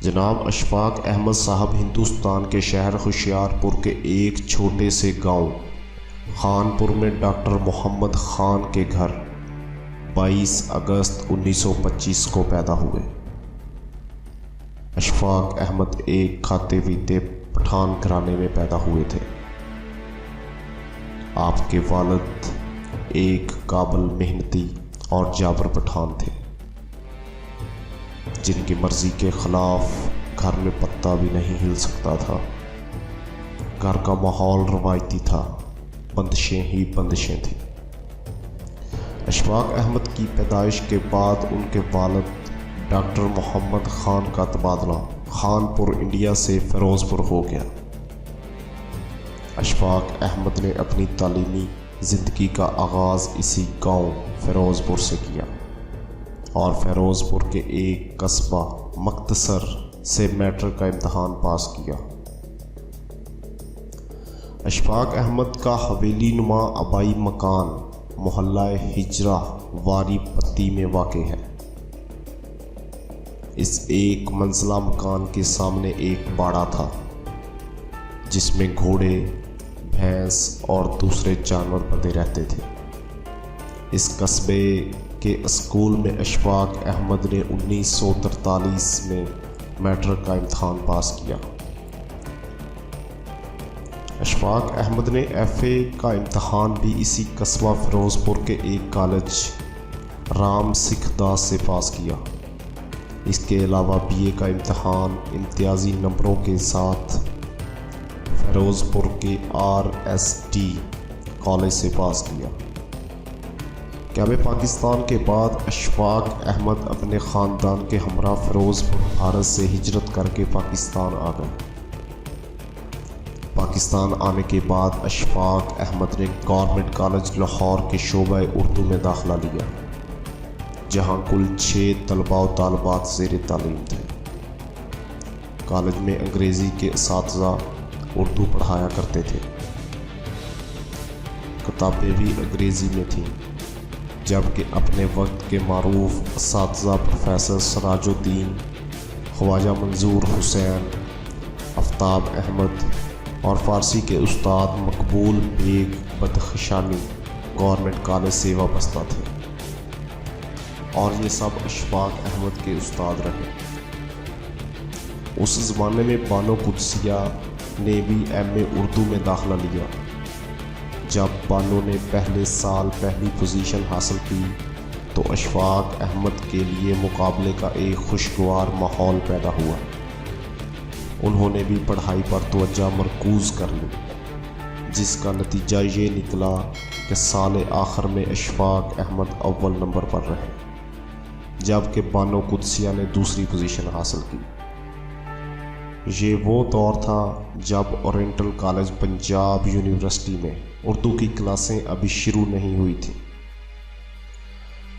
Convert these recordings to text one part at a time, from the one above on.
جناب اشفاق احمد صاحب ہندوستان کے شہر ہوشیارپور کے ایک چھوٹے سے گاؤں خانپور میں ڈاکٹر محمد خان کے گھر 22 اگست 1925 کو پیدا ہوئے۔ اشفاق احمد ایک کھاتے پیتے پٹھان گھرانے میں پیدا ہوئے تھے۔ آپ کے والد ایک قابل محنتی اور جابر پٹھان تھے، جن کی مرضی کے خلاف گھر میں پتہ بھی نہیں ہل سکتا تھا۔ گھر کا ماحول روایتی تھا، بندشیں ہی بندشیں تھیں۔ اشفاق احمد کی پیدائش کے بعد ان کے والد ڈاکٹر محمد خان کا تبادلہ خانپور انڈیا سے فیروز پور ہو گیا۔ اشفاق احمد نے اپنی تعلیمی زندگی کا آغاز اسی گاؤں فیروز پور سے کیا اور فیروز پور کے ایک قصبہ مختصر سے میٹرک کا امتحان پاس کیا۔ اشفاق احمد کا حویلی نما آبائی مکان محلہ ہجرہ واری پتی میں واقع ہے۔ اس ایک منزلہ مکان کے سامنے ایک باڑہ تھا، جس میں گھوڑے، بھینس اور دوسرے جانور بندھے رہتے تھے۔ اس قصبے کے اسکول میں اشفاق احمد نے 1943 میں میٹرک کا امتحان پاس کیا۔ اشفاق احمد نے ایف.اے. کا امتحان بھی اسی قصبہ فیروز پور کے ایک کالج رام سکھ داس سے پاس کیا۔ اس کے علاوہ بی.اے. کا امتحان امتیازی نمبروں کے ساتھ فیروز پور کے R.S.D. کالج سے پاس کیا۔ قیام پاکستان کے بعد اشفاق احمد اپنے خاندان کے ہمراہ فیروز پور بھارت سے ہجرت کر کے پاکستان آ گئے۔ پاکستان آنے کے بعد اشفاق احمد نے گورنمنٹ کالج لاہور کے شعبہ اردو میں داخلہ لیا، جہاں کل 6 طلباء و طالبات زیر تعلیم تھے۔ کالج میں انگریزی کے اساتذہ اردو پڑھایا کرتے تھے۔ کتابیں بھی انگریزی میں تھیں، جبکہ اپنے وقت کے معروف اساتذہ پروفیسر سراج الدین، خواجہ منظور حسین، آفتاب احمد اور فارسی کے استاد مقبول بیگ بدخشانی گورنمنٹ کالج سے وابستہ تھے، اور یہ سب اشفاق احمد کے استاد رہے۔ اس زمانے میں بانو قدسیہ نے بھی M.A. اردو میں داخلہ لیا۔ جب بانو نے پہلے سال پہلی پوزیشن حاصل کی تو اشفاق احمد کے لیے مقابلے کا ایک خوشگوار ماحول پیدا ہوا۔ انہوں نے بھی پڑھائی پر توجہ مرکوز کر لی، جس کا نتیجہ یہ نکلا کہ سال آخر میں اشفاق احمد اول نمبر پر رہے، جبکہ بانو قدسیہ نے دوسری پوزیشن حاصل کی۔ یہ وہ دور تھا جب اورینٹل کالج پنجاب یونیورسٹی میں اردو کی کلاسیں ابھی شروع نہیں ہوئی تھیں۔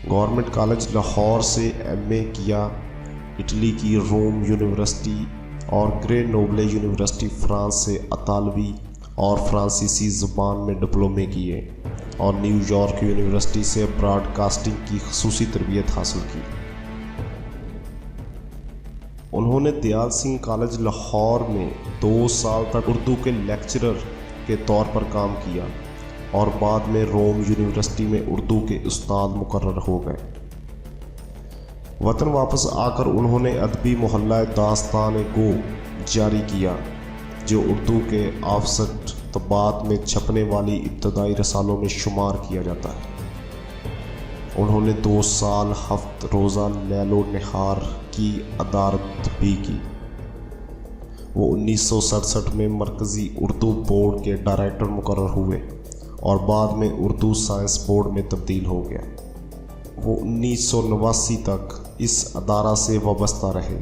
گورنمنٹ کالج لاہور سے M.A. کیا، اٹلی کی روم یونیورسٹی اور گرینوبلے یونیورسٹی فرانس سے اطالوی اور فرانسیسی زبان میں ڈپلومے کیے، اور نیو یارک یونیورسٹی سے براڈ کاسٹنگ کی خصوصی تربیت حاصل کی۔ انہوں نے دیال سنگھ کالج لاہور میں 2 سال تک اردو کے لیکچرر کے طور پر کام کیا، اور بعد میں روم یونیورسٹی میں اردو کے استاد مقرر ہو گئے۔ وطن واپس آ کر انہوں نے ادبی محلہ داستان گو جاری کیا، جو اردو کے آفسٹ طباعت میں چھپنے والی ابتدائی رسالوں میں شمار کیا جاتا ہے۔ انہوں نے 2 سال 7 روزہ لیل و نہار کی ادارت بھی کی۔ وہ 1967 میں مرکزی اردو بورڈ کے ڈائریکٹر مقرر ہوئے اور بعد میں اردو سائنس بورڈ میں تبدیل ہو گیا۔ وہ 1989 تک اس ادارہ سے وابستہ رہے۔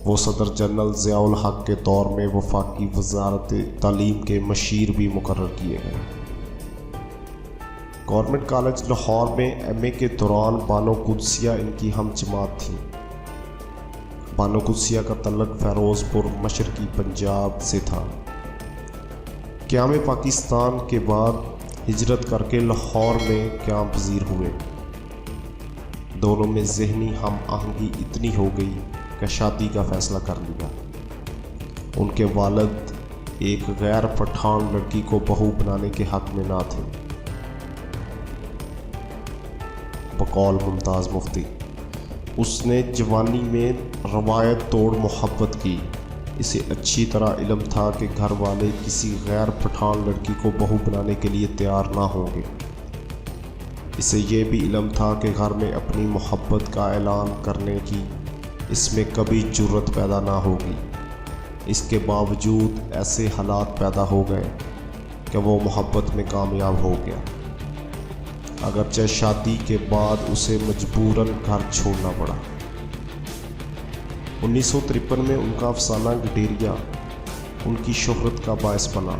وہ صدر جنرل ضیاء الحق کے دور میں وفاقی وزارت تعلیم کے مشیر بھی مقرر کیے گئے۔ گورنمنٹ کالج لاہور میں M.A. کے دوران بانو قدسیہ ان کی ہم جماعت تھیں۔ بانو قدسیہ کا تعلق فیروز پور مشرقی پنجاب سے تھا۔ قیام پاکستان کے بعد ہجرت کر کے لاہور میں قیام پذیر ہوئے۔ دونوں میں ذہنی ہم آہنگی اتنی ہو گئی کہ شادی کا فیصلہ کر لیا۔ ان کے والد ایک غیر پٹھان لڑکی کو بہو بنانے کے حق میں نہ تھے۔ بقول ممتاز مفتی، اس نے جوانی میں روایت توڑ محبت کی۔ اسے اچھی طرح علم تھا کہ گھر والے کسی غیر پٹھان لڑکی کو بہو بنانے کے لیے تیار نہ ہوں گے۔ اسے یہ بھی علم تھا کہ گھر میں اپنی محبت کا اعلان کرنے کی اس میں کبھی جرت پیدا نہ ہوگی۔ اس کے باوجود ایسے حالات پیدا ہو گئے کہ وہ محبت میں کامیاب ہو گیا، اگرچہ شادی کے بعد اسے مجبوراً گھر چھوڑنا پڑا۔ 1953 میں ان کا افسانہ گڈیریا ان کی شہرت کا باعث بنا۔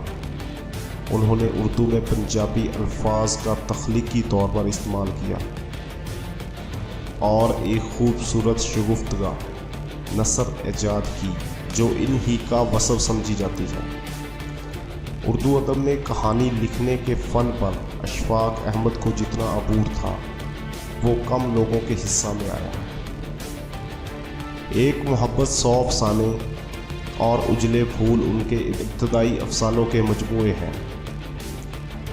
انہوں نے اردو میں پنجابی الفاظ کا تخلیقی طور پر استعمال کیا اور ایک خوبصورت شگفتگاہ نثر ایجاد کی جو انہی کا وصف سمجھی جاتی ہے۔ اردو ادب میں کہانی لکھنے کے فن پر اشفاق احمد کو جتنا عبور تھا وہ کم لوگوں کے حصہ میں آیا۔ ایک محبت 100 افسانے اور اجلے پھول ان کے ابتدائی افسانوں کے مجموعے ہیں۔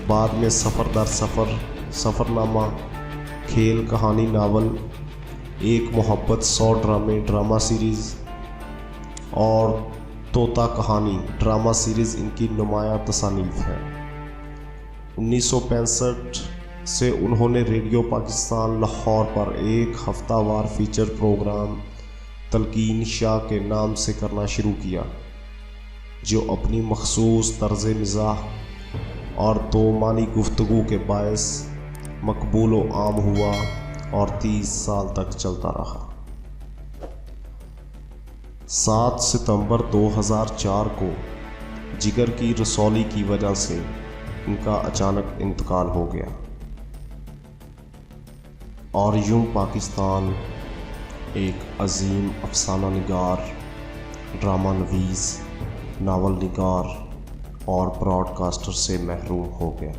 بعد میں سفر در سفر، سفر نامہ، کھیل کہانی ناول، ایک محبت 100 ڈرامے ڈرامہ سیریز اور طوطا کہانی ڈرامہ سیریز ان کی نمایاں تصانیف ہیں۔ 1965 سے انہوں نے ریڈیو پاکستان لاہور پر ایک ہفتہ وار فیچر پروگرام تلقین شاہ کے نام سے کرنا شروع کیا، جو اپنی مخصوص طرز مزاح اور دو معنی گفتگو کے باعث مقبول و عام ہوا اور 30 سال تک چلتا رہا۔ 7 ستمبر 2004 کو جگر کی رسولی کی وجہ سے ان کا اچانک انتقال ہو گیا، اور یوں پاکستان ایک عظیم افسانہ نگار، ڈرامہ نویس، ناول نگار اور براڈ کاسٹر سے محروم ہو گیا۔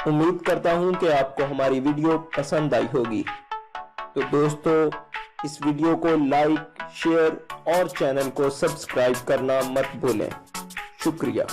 امید کرتا ہوں کہ آپ کو ہماری ویڈیو پسند آئی ہوگی، تو دوستو اس ویڈیو کو لائک، شیئر اور چینل کو سبسکرائب کرنا مت بھولیں۔ شکریہ۔